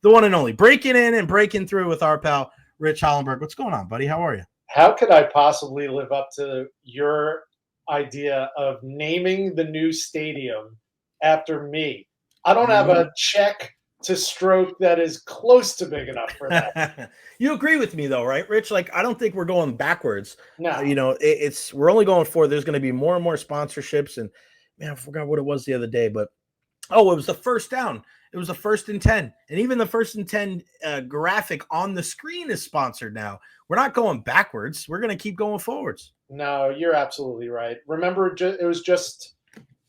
the one and only, breaking in and breaking through with our pal, Rich Hollenberg. What's going on, buddy? How are you? How could I possibly live up to your idea of naming the new stadium after me? I don't have a check to stroke that is close to big enough for that. You agree with me though, right, Rich? Like, I don't think we're going backwards. No. We're only going forward. There's going to be more and more sponsorships, and man, I forgot what it was the other day, but it was the first down. It was the 1st and 10, and even the 1st and 10 graphic on the screen is sponsored now. We're not going backwards. We're going to keep going forwards. No, you're absolutely right. Remember, it was just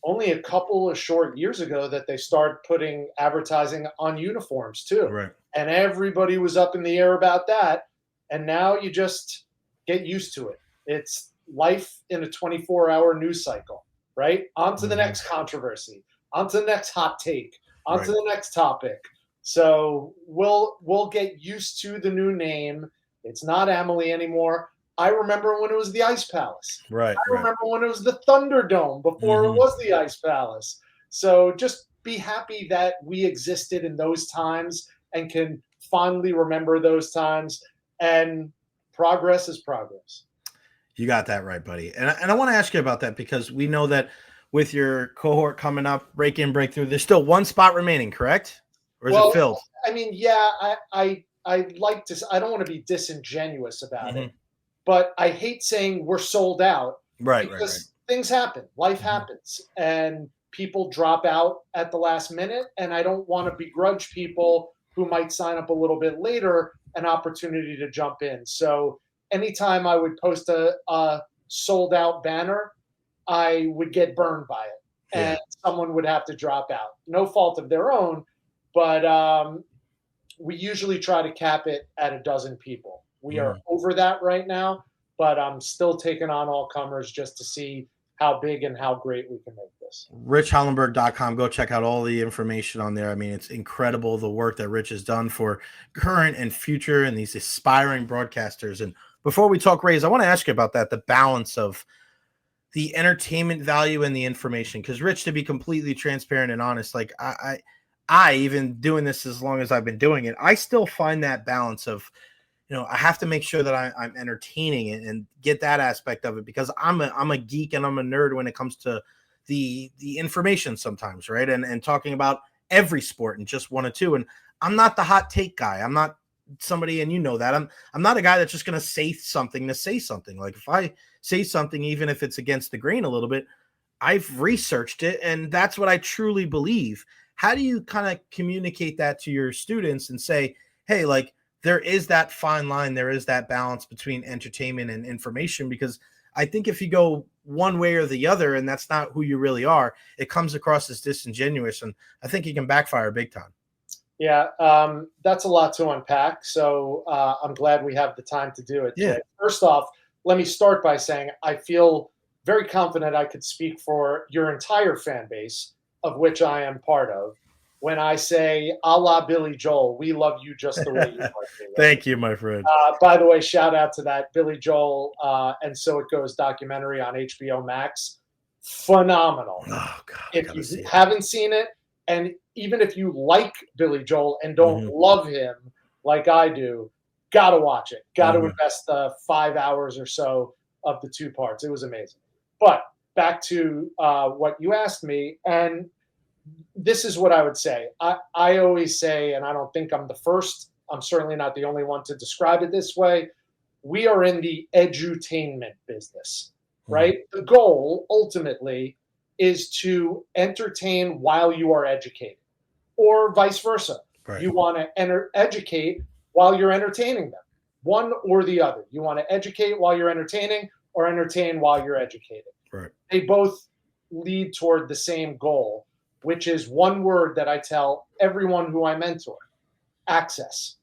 only a couple of short years ago that they started putting advertising on uniforms too. Right. And everybody was up in the air about that. And now you just get used to it. It's life in a 24-hour news cycle, right? On to the next controversy, on to the next hot take, on to the next topic. So we'll get used to the new name. It's not Amalie anymore. I remember when it was the Ice Palace. Right. I remember when it was the Thunderdome before it was the Ice Palace. So just be happy that we existed in those times and can fondly remember those times. And progress is progress. You got that right, buddy. And I want to ask you about that because we know that with your cohort coming up, break in, breakthrough, there's still one spot remaining, correct? Or is it filled? I mean, yeah, I like to. I don't want to be disingenuous about it, but I hate saying we're sold out, because things happen, life happens, and people drop out at the last minute, and I don't want to begrudge people who might sign up a little bit later an opportunity to jump in. So anytime I would post a sold out banner, I would get burned by it, and someone would have to drop out. No fault of their own, but we usually try to cap it at a dozen people. We are over that right now, but I'm still taking on all comers just to see how big and how great we can make this. RichHollenberg.com. Go check out all the information on there. I mean, it's incredible the work that Rich has done for current and future and these aspiring broadcasters. And before we talk Rays, I want to ask you about that, the balance of the entertainment value and the information. Because Rich, to be completely transparent and honest, like I even doing this as long as I've been doing it, I still find that balance of, I have to make sure that I'm entertaining it and get that aspect of it, because I'm a geek and I'm a nerd when it comes to the information sometimes, right? And talking about every sport and just one or two. And I'm not the hot take guy. I'm not somebody, and that I'm not a guy that's just going to say something to say something. Like if I say something, even if it's against the grain a little bit, I've researched it, and that's what I truly believe. How do you kind of communicate that to your students and say, hey, like, there is that fine line, there is that balance between entertainment and information? Because I think if you go one way or the other, and that's not who you really are, it comes across as disingenuous, and I think it can backfire big time. Yeah, that's a lot to unpack. So I'm glad we have the time to do it. Yeah. First off, let me start by saying I feel very confident I could speak for your entire fan base, of which I am part of, when I say, a la Billy Joel, we love you just the way you are. Thank you, my friend. By the way, shout out to that Billy Joel and So It Goes documentary on HBO Max. Phenomenal. Oh, God, if you haven't seen it, and even if you like Billy Joel and don't love him like I do, got to watch it. Got to invest the 5 hours or so of the 2 parts. It was amazing. But back to what you asked me, and this is what I would say. I always say, and I don't think I'm the first, I'm certainly not the only one to describe it this way, we are in the edutainment business, right? The goal, ultimately, is to entertain while you are educated, or vice versa. Right. You want to educate while you're entertaining them, one or the other. You want to educate while you're entertaining, or entertain while you're educated. Right. They both lead toward the same goal, which is one word that I tell everyone who I mentor: access.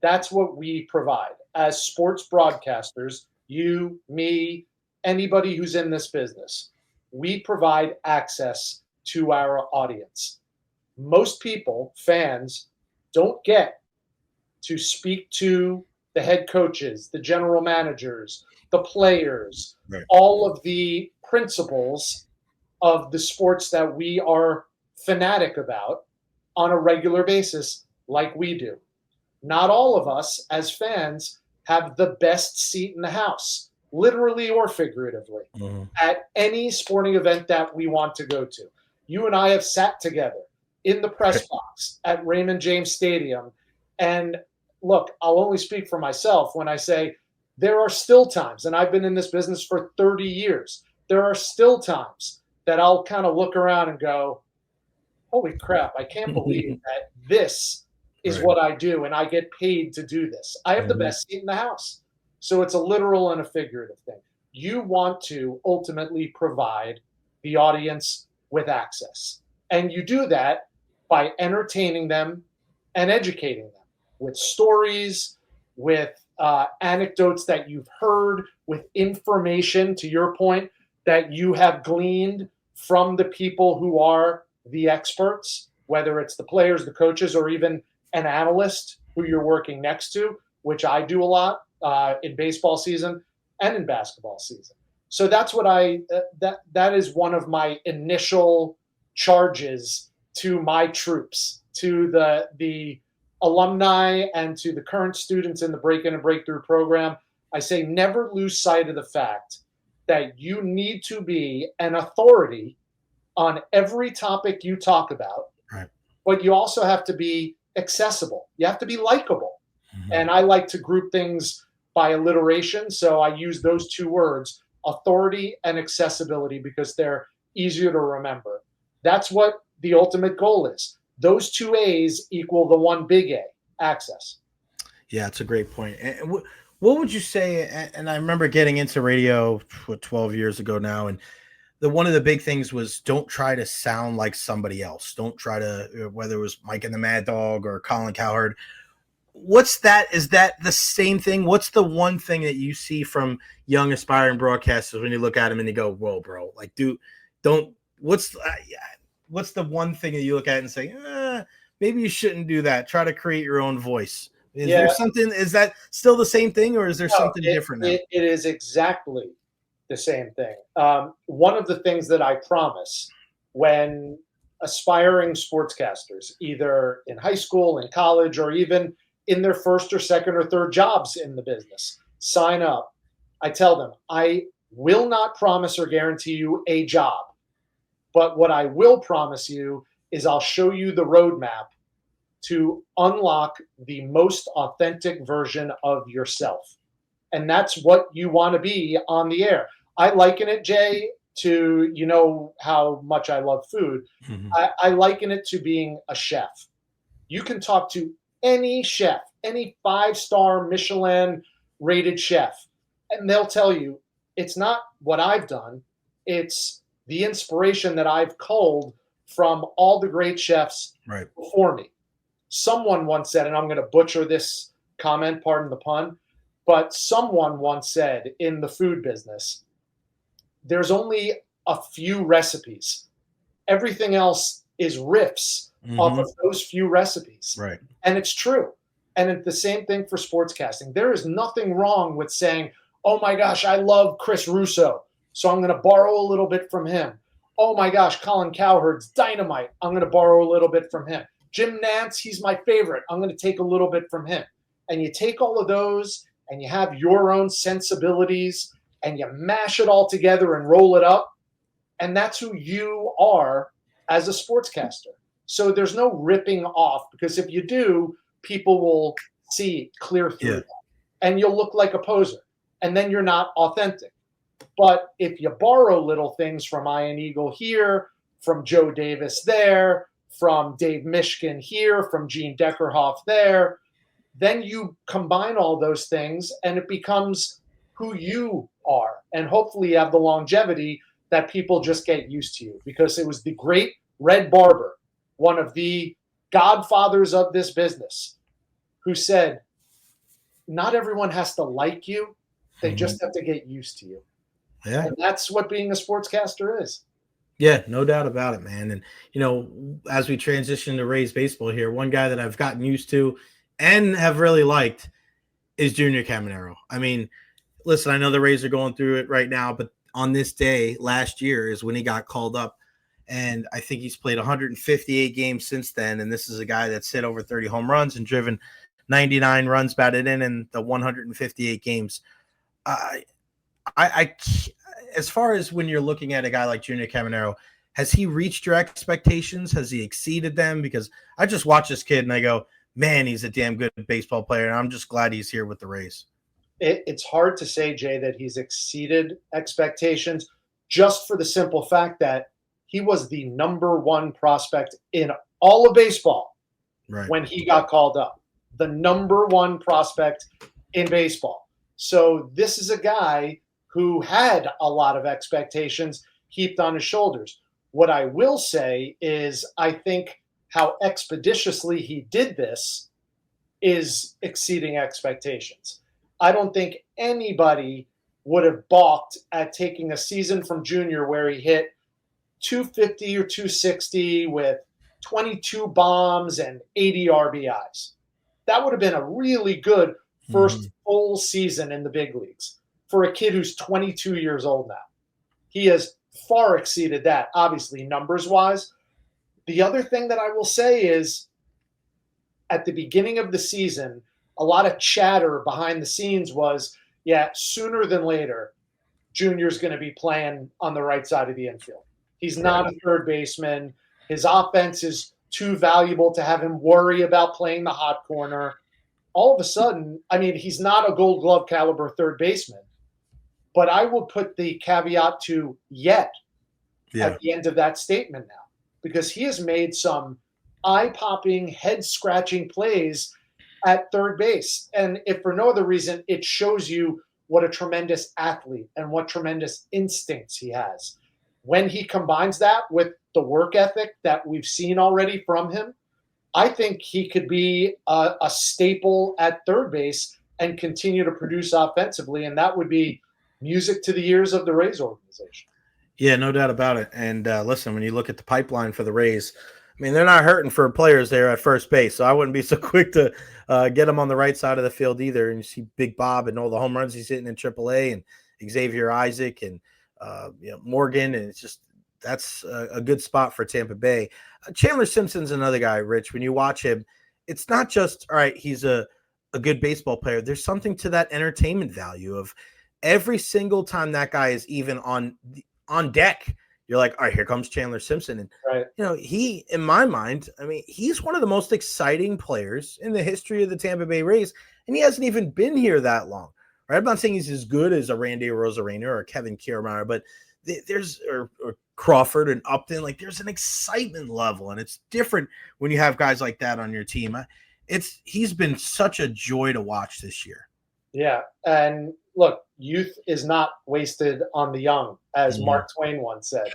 That's what we provide as sports broadcasters, you, me, anybody who's in this business. We provide access to our audience. Most people, fans, don't get to speak to the head coaches, the general managers, the players, all of the principles of the sports that we are fanatic about on a regular basis, like we do. Not all of us as fans have the best seat in the house, literally or figuratively, at any sporting event that we want to go to. You and I have sat together in the press box at Raymond James Stadium. And look, I'll only speak for myself when I say there are still times, and I've been in this business for 30 years, there are still times that I'll kind of look around and go, holy crap, I can't believe that this is what I do and I get paid to do this. I have the best seat in the house. So it's a literal and a figurative thing. You want to ultimately provide the audience with access. And you do that by entertaining them and educating them with stories, with anecdotes that you've heard, with information, to your point, that you have gleaned from the people who are the experts, whether it's the players, the coaches, or even an analyst who you're working next to, which I do a lot in baseball season and in basketball season. So that's what that is one of my initial charges to my troops, to the alumni and to the current students in the Break-In and Breakthrough program. I say never lose sight of the fact that you need to be an authority on every topic you talk about, but you also have to be accessible. You have to be likable. And I like to group things by alliteration. So I use those two words, authority and accessibility, because they're easier to remember. That's what the ultimate goal is. Those two A's equal the one big A, access. Yeah, it's a great point. And what would you say? And I remember getting into radio 12 years ago now, and one of the big things was don't try to sound like somebody else. Don't try to, whether it was Mike and the Mad Dog or Colin Cowherd. What's that? Is that the same thing? What's the one thing that you see from young aspiring broadcasters when you look at them and you go, whoa, bro, like, what's the one thing that you look at and say, maybe you shouldn't do that. Try to create your own voice. Is there something, is that still the same thing, or is there something different now? It is exactly the same thing. One of the things that I promise when aspiring sportscasters, either in high school, in college, or even in their first or second or third jobs in the business, sign up. I tell them, I will not promise or guarantee you a job, but what I will promise you is I'll show you the roadmap to unlock the most authentic version of yourself. And that's what you want to be on the air. I liken it, Jay, to, you know how much I love food. I liken it to being a chef. You can talk to any chef, any 5-star Michelin rated chef, and they'll tell you it's not what I've done. It's the inspiration that I've culled from all the great chefs before me. Someone once said, and I'm going to butcher this comment, pardon the pun, but someone once said in the food business, there's only a few recipes. Everything else is riffs off of those few recipes. Right. And it's true. And it's the same thing for sportscasting. There is nothing wrong with saying, oh my gosh, I love Chris Russo, so I'm going to borrow a little bit from him. Oh my gosh, Colin Cowherd's dynamite. I'm going to borrow a little bit from him. Jim Nantz, he's my favorite. I'm going to take a little bit from him. And you take all of those and you have your own sensibilities and you mash it all together and roll it up. And that's who you are as a sportscaster. So there's no ripping off, because if you do, people will see clear through that. And you'll look like a poser. And then you're not authentic. But if you borrow little things from Ian Eagle here, from Joe Davis there, from Dave Mishkin here, from Gene Deckerhoff there, then you combine all those things and it becomes who you are. And hopefully you have the longevity that people just get used to you, because it was the great Red Barber, one of the godfathers of this business, who said, not everyone has to like you. They just have to get used to you. Yeah. And that's what being a sportscaster is. Yeah, no doubt about it, man. And, you know, as we transition to Rays baseball here, one guy that I've gotten used to and have really liked is Junior Caminero. I mean, listen, I know the Rays are going through it right now, but on this day last year is when he got called up. And I think he's played 158 games since then. And this is a guy that's hit over 30 home runs and driven 99 runs batted in the 158 games. I as far as when you're looking at a guy like Junior Caminero, has he reached your expectations? Has he exceeded them? Because I just watch this kid and I go, man, he's a damn good baseball player. And I'm just glad he's here with the Rays. It's hard to say, Jay, that he's exceeded expectations just for the simple fact that he was the number one prospect in all of baseball when he got called up. The number one prospect in baseball. So this is a guy who had a lot of expectations heaped on his shoulders. What I will say is I think how expeditiously he did this is exceeding expectations. I don't think anybody would have balked at taking a season from Junior where he hit 250 or 260 with 22 bombs and 80 RBIs. That would have been a really good first full season in the big leagues for a kid who's 22 years old now. He has far exceeded that, obviously, numbers-wise. The other thing that I will say is at the beginning of the season, a lot of chatter behind the scenes was, yeah, sooner than later, Junior's going to be playing on the right side of the infield. He's not a third baseman. His offense is too valuable to have him worry about playing the hot corner. All of a sudden, I mean, he's not a Gold Glove caliber third baseman, but I will put the caveat to yet at the end of that statement now, because he has made some eye-popping, head-scratching plays at third base. And if for no other reason, it shows you what a tremendous athlete and what tremendous instincts he has. When he combines that with the work ethic that we've seen already from him, I think he could be a staple at third base and continue to produce offensively, and that would be music to the ears of the Rays organization. Yeah, no doubt about it. And listen, when you look at the pipeline for the Rays, I mean, they're not hurting for players there at first base, so I wouldn't be so quick to get them on the right side of the field either. And you see Big Bob and all the home runs he's hitting in AAA, and Xavier Isaac and Morgan, and it's just that's a good spot for Tampa Bay. Chandler Simpson's another guy, Rich. When you watch him, it's not just, all right, he's a good baseball player. There's something to that entertainment value of every single time that guy is even on deck, you're like, all right, here comes Chandler Simpson. And, he, in my mind, I mean, he's one of the most exciting players in the history of the Tampa Bay Rays, and he hasn't even been here that long. Right? I'm not saying he's as good as a Randy Arozarena or a Kevin Kiermaier, but there's or Crawford and Upton, like there's an excitement level, and it's different when you have guys like that on your team. He's been such a joy to watch this year. Yeah, and look, youth is not wasted on the young, as Mark Twain once said.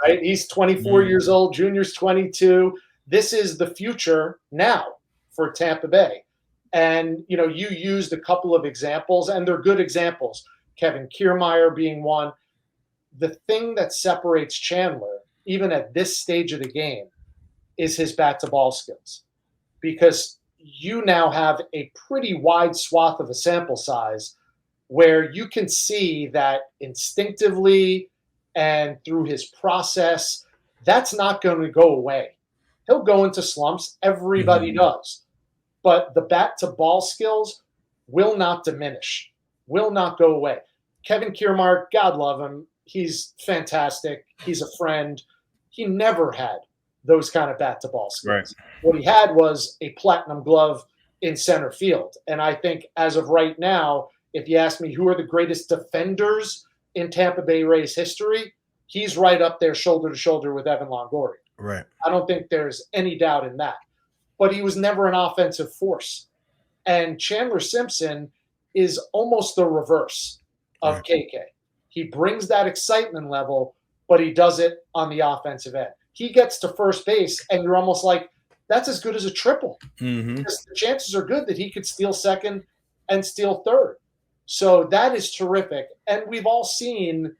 Right? He's 24 years old. Junior's 22. This is the future now for Tampa Bay. And, you used a couple of examples, and they're good examples. Kevin Kiermaier being one. The thing that separates Chandler, even at this stage of the game, is his bat-to-ball skills. Because you now have a pretty wide swath of a sample size where you can see that instinctively and through his process, that's not going to go away. He'll go into slumps. Everybody does. But the bat-to-ball skills will not diminish, will not go away. Kevin Kiermaier, God love him. He's fantastic. He's a friend. He never had those kind of bat-to-ball skills. Right. What he had was a platinum glove in center field. And I think as of right now, if you ask me who are the greatest defenders in Tampa Bay Rays history, he's right up there shoulder to shoulder with Evan Longoria. Right. I don't think there's any doubt in that. But he was never an offensive force. And Chandler Simpson is almost the reverse of KK. He brings that excitement level, but he does it on the offensive end. He gets to first base, and you're almost like, that's as good as a triple. Because the chances are good that he could steal second and steal third. So that is terrific. And we've all seen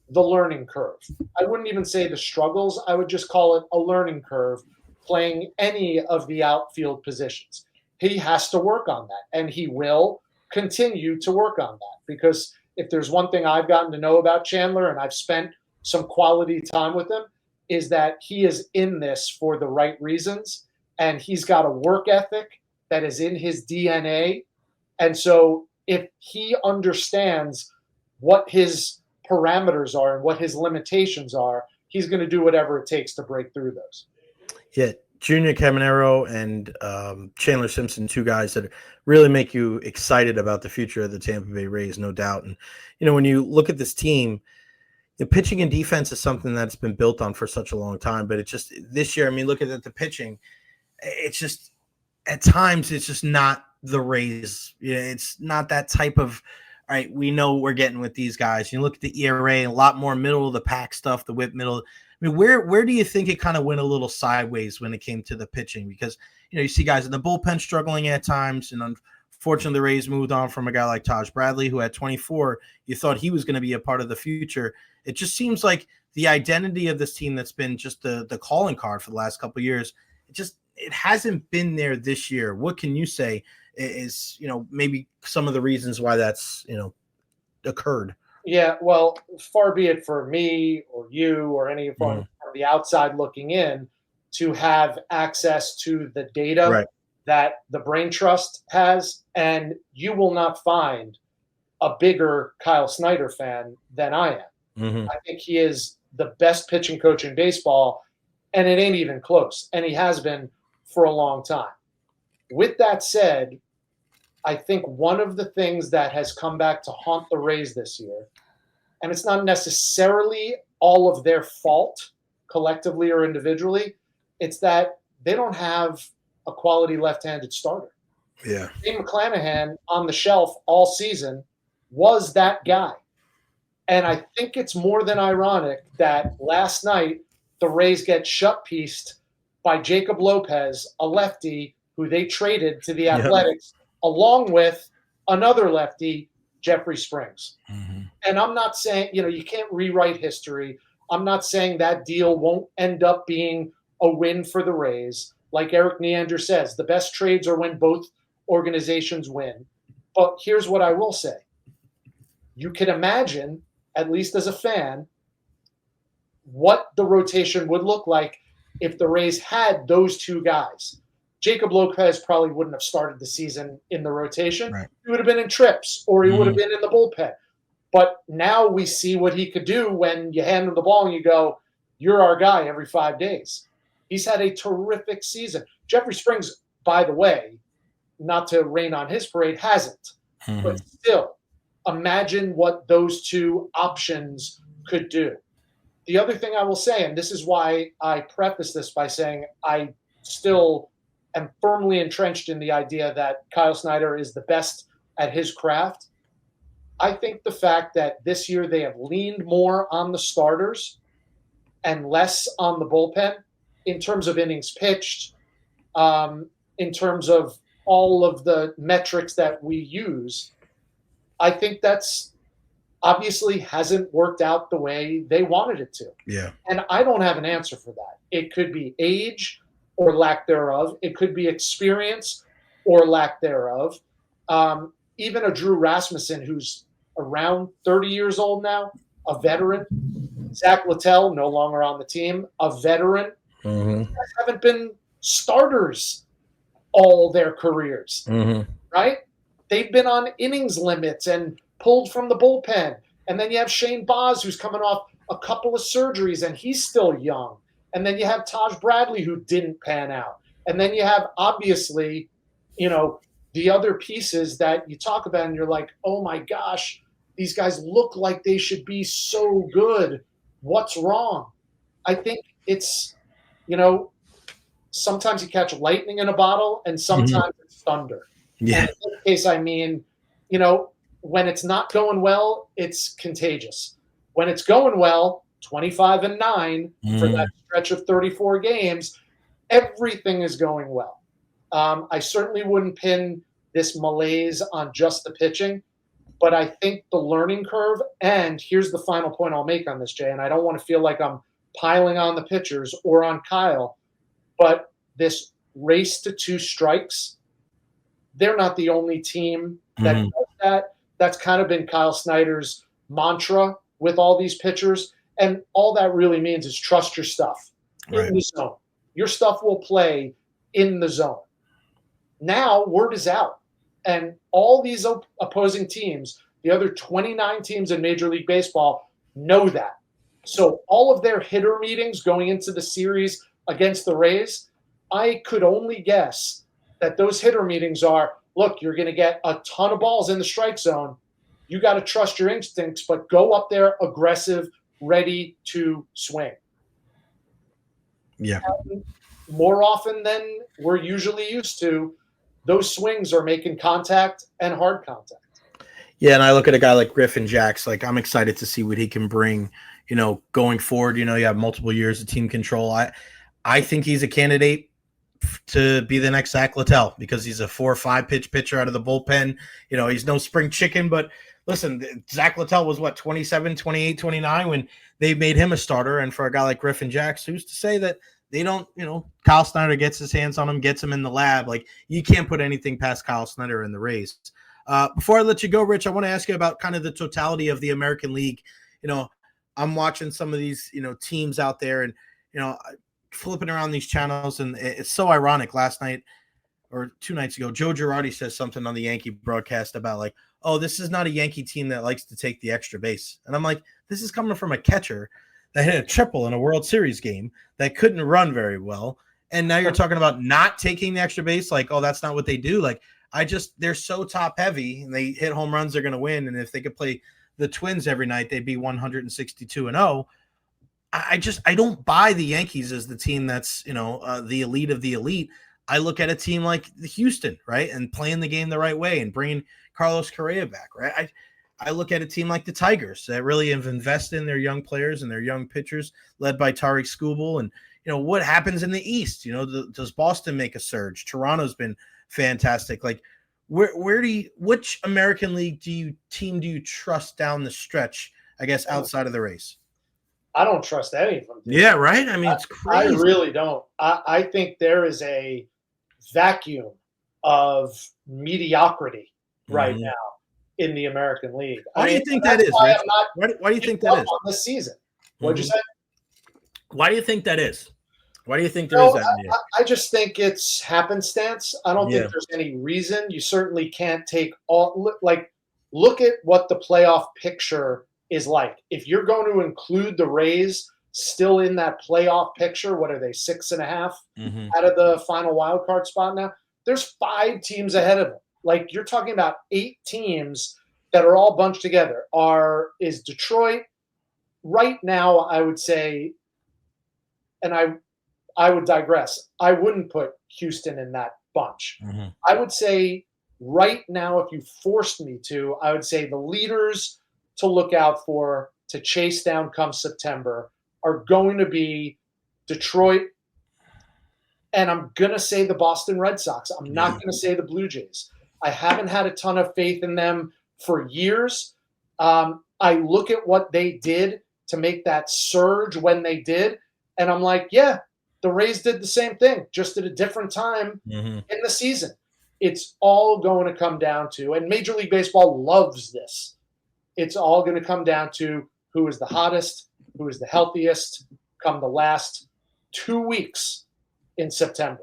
the learning curve. I wouldn't even say the struggles. I would just call it a learning curve playing any of the outfield positions. He has to work on that, and he will continue to work on that, because if there's one thing I've gotten to know about Chandler, and I've spent some quality time with him, is that he is in this for the right reasons, and he's got a work ethic that is in his DNA. And so if he understands what his parameters are and what his limitations are, he's going to do whatever it takes to break through those. Yeah, Junior Caminero and Chandler Simpson, two guys that really make you excited about the future of the Tampa Bay Rays, no doubt. And, when you look at this team, the pitching and defense is something that's been built on for such a long time. But it's just this year, look at the pitching. It's just at times it's just not the Rays. It's not that type of, all right, we know what we're getting with these guys. You look at the ERA, a lot more middle of the pack stuff, the whip middle. Where do you think it kind of went a little sideways when it came to the pitching? Because, you see guys in the bullpen struggling at times, and unfortunately the Rays moved on from a guy like Taj Bradley, who at 24, you thought he was going to be a part of the future. It just seems like the identity of this team that's been just the calling card for the last couple of years, it hasn't been there this year. What can you say is, maybe some of the reasons why that's, occurred? Yeah, well, far be it for me or you or anyone from the outside looking in to have access to the data that the Brain Trust has, and you will not find a bigger Kyle Snyder fan than I am. Mm-hmm. I think he is the best pitching coach in baseball, and it ain't even close, and he has been for a long time. With that said, I think one of the things that has come back to haunt the Rays this year, and it's not necessarily all of their fault collectively or individually, it's that they don't have a quality left-handed starter. Yeah. Shane McClanahan on the shelf all season was that guy. And I think it's more than ironic that last night the Rays get shut-pieced by Jacob Lopez, a lefty who they traded to the Athletics, along with another lefty, Jeffrey Springs. Mm-hmm. And I'm not saying, you can't rewrite history. I'm not saying that deal won't end up being a win for the Rays. Like Eric Neander says, the best trades are when both organizations win. But here's what I will say. You can imagine, at least as a fan, what the rotation would look like if the Rays had those two guys. Jacob Lopez probably wouldn't have started the season in the rotation. Right. He would have been in trips, or he would have been in the bullpen. But now we see what he could do when you hand him the ball and you go, you're our guy every 5 days. He's had a terrific season. Jeffrey Springs, by the way, not to rain on his parade, hasn't. Mm-hmm. But still, imagine what those two options could do. The other thing I will say, and this is why I preface this by saying I still am firmly entrenched in the idea that Kyle Snyder is the best at his craft. I think the fact that this year they have leaned more on the starters and less on the bullpen in terms of innings pitched, in terms of all of the metrics that we use, I think that's obviously hasn't worked out the way they wanted it to. Yeah. And I don't have an answer for that. It could be age or lack thereof. It could be experience or lack thereof. Even a Drew Rasmussen, who's around 30 years old now, a veteran. Zach Littell, no longer on the team, a veteran. Mm-hmm. Haven't been starters all their careers, right? They've been on innings limits and pulled from the bullpen. And then you have Shane Baz, who's coming off a couple of surgeries, and he's still young. And then you have Taj Bradley, who didn't pan out. And then you have, obviously, the other pieces that you talk about, and you're like, oh my gosh, these guys look like they should be so good. What's wrong? I think it's, sometimes you catch lightning in a bottle, and sometimes it's thunder. Yeah. And in this case, I mean, when it's not going well, it's contagious. When it's going well, 25-9 for that stretch of 34 games, everything is going well. I certainly wouldn't pin this malaise on just the pitching, but I think the learning curve, and here's the final point I'll make on this, Jay, and I don't want to feel like I'm piling on the pitchers or on Kyle, but this race to 2 strikes, they're not the only team that does that. That's kind of been Kyle Snyder's mantra with all these pitchers. And all that really means is trust your stuff Right. in the zone. Your stuff will play in the zone. Now, word is out. And all these opposing teams, the other 29 teams in Major League Baseball, know that. So all of their hitter meetings going into the series against the Rays, I could only guess that those hitter meetings are, look, you're going to get a ton of balls in the strike zone. You got to trust your instincts, but go up there aggressive, ready to swing. Yeah. And more often than we're usually used to, those swings are making contact and hard contact. Yeah, and I look at a guy like Griffin Jacks, like I'm excited to see what he can bring, going forward. You have multiple years of team control. I think he's a candidate to be the next Zach Littell because he's a 4 or 5 pitch pitcher out of the bullpen. He's no spring chicken, but listen, Zach Littell was 27, 28, 29 when they made him a starter. And for a guy like Griffin Jacks, who's to say that they don't, Kyle Snyder gets his hands on him, gets him in the lab. Like you can't put anything past Kyle Snyder in the Rays. Before I let you go, Rich, I want to ask you about kind of the totality of the American League. I'm watching some of these, teams out there and, flipping around these channels. And it's so ironic. Last night or 2 nights ago, Joe Girardi says something on the Yankee broadcast about like, oh, this is not a Yankee team that likes to take the extra base. And I'm like, this is coming from a catcher that hit a triple in a World Series game that couldn't run very well. And now you're talking about not taking the extra base. Like, oh, that's not what they do. Like, they're so top heavy and they hit home runs, they're going to win. And if they could play the Twins every night, they'd be 162-0. I don't buy the Yankees as the team that's, the elite of the elite. I look at a team like Houston, right, and playing the game the right way and bringing Carlos Correa back, right? I look at a team like the Tigers that really have invested in their young players and their young pitchers, led by Tariq Skubal. And what happens in the East? Does Boston make a surge? Toronto's been fantastic. Like, which American League team do you trust down the stretch? I guess outside of the Rays. I don't trust any of them. Dude. Yeah, right. I mean, it's crazy. I really don't. I think there is a vacuum of mediocrity right now in the American League. Why do you think that is, Rich? Why do you think that is? On this season. What'd you say? Why do you think that is? Why do you think there is that? I just think it's happenstance. I don't think there's any reason. You certainly can't take all look at what the playoff picture is like. If you're going to include the Rays still in that playoff picture, what are they, 6.5 out of the final wild card spot now? There's 5 teams ahead of them. Like you're talking about 8 teams that are all bunched together. Is Detroit right now? I would say, and I would digress. I wouldn't put Houston in that bunch. I would say right now, if you forced me to, I would say the leaders to look out for, to chase down come September, are going to be Detroit, and I'm going to say the Boston Red Sox. I'm not going to say the Blue Jays. I haven't had a ton of faith in them for years. I look at what they did to make that surge when they did, and I'm like, yeah, the Rays did the same thing, just at a different time in the season. It's all going to come down to, and Major League Baseball loves this, it's all going to come down to who is the hottest, who is the healthiest come the last 2 weeks in September.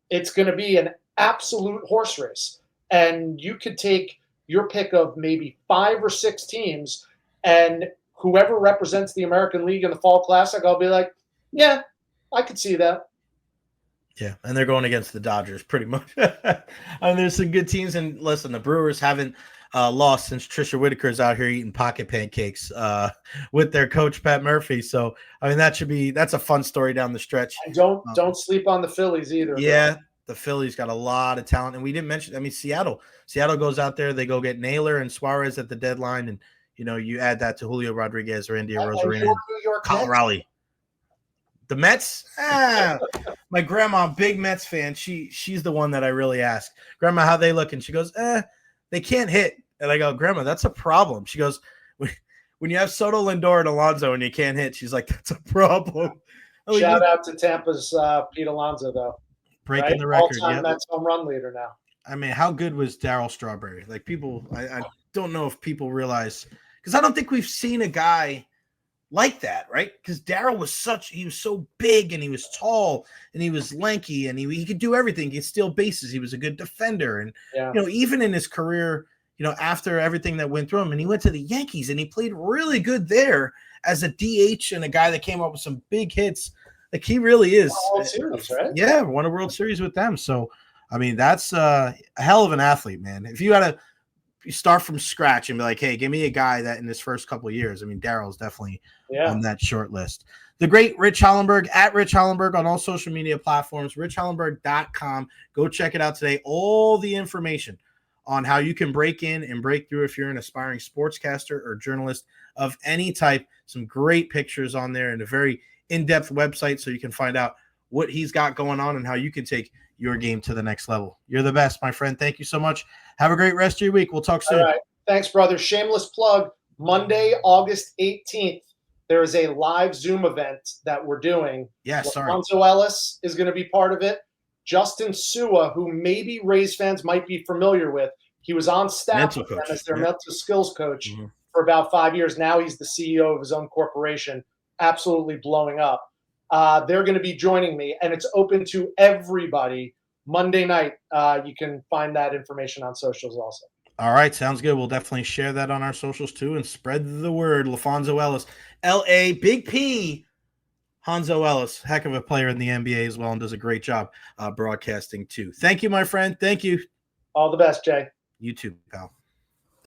It's going to be an absolute horse race. And you could take your pick of maybe 5 or 6 teams, and whoever represents the American League in the Fall Classic, I'll be like, yeah, I could see that. Yeah, and they're going against the Dodgers pretty much. There's some good teams. And listen, the Brewers haven't lost since Trisha Whitaker's out here eating pocket pancakes with their coach Pat Murphy. So that's a fun story down the stretch. And don't sleep on the Phillies either. Yeah, the Phillies got a lot of talent, and we didn't mention. Seattle goes out there, they go get Naylor and Suarez at the deadline, and you add that to Julio Rodriguez or Andy Rosarina, Kyle Raleigh. The Mets? My grandma, big Mets fan. She's the one that I really ask, Grandma, how they look? And she goes, they can't hit. And I go, Grandma, that's a problem. She goes, when you have Soto, Lindor, and Alonso and you can't hit, she's like, that's a problem. Shout out to Tampa's Pete Alonso, though. Breaking the record. All-time Mets home run leader now. I mean, how good was Darryl Strawberry? Like people, I don't know if people realize, because I don't think we've seen a guy like that, right? Because Darryl was he was so big and he was tall and he was lanky and he could do everything. He could steal bases. He was a good defender. And, even in his career, after everything that went through him, and he went to the Yankees and he played really good there as a DH and a guy that came up with some big hits. Like he really is. World Series, right? Yeah, won a World Series with them. So, I mean, that's a hell of an athlete, man. If you had you start from scratch and be like, hey, give me a guy that in his first couple of years, I mean, Darryl's definitely on that short list. The great Rich Hollenberg, at Rich Hollenberg on all social media platforms, richhollenberg.com. Go check it out today. All the information on how you can break in and break through if you're an aspiring sportscaster or journalist of any type. Some great pictures on there and a very in-depth website so you can find out what he's got going on and how you can take your game to the next level. You're the best, my friend. Thank you so much. Have a great rest of your week. We'll talk soon. All right. Thanks, brother. Shameless plug. Monday, August 18th, there is a live Zoom event that we're doing. Yeah, sorry. Alfonso Ellis is going to be part of it. Justin Sua, who maybe Rays fans might be familiar with, he was on staff with them as their mental skills coach for about 5 years. Now he's the CEO of his own corporation, absolutely blowing up. They're going to be joining me, and it's open to everybody Monday night. You can find that information on socials also. All right, sounds good. We'll definitely share that on our socials too and spread the word. Alfonso Ellis, L.A., Big P, Hanzo Ellis, heck of a player in the NBA as well and does a great job broadcasting too. Thank you, my friend. Thank you. All the best, Jay. You too, pal.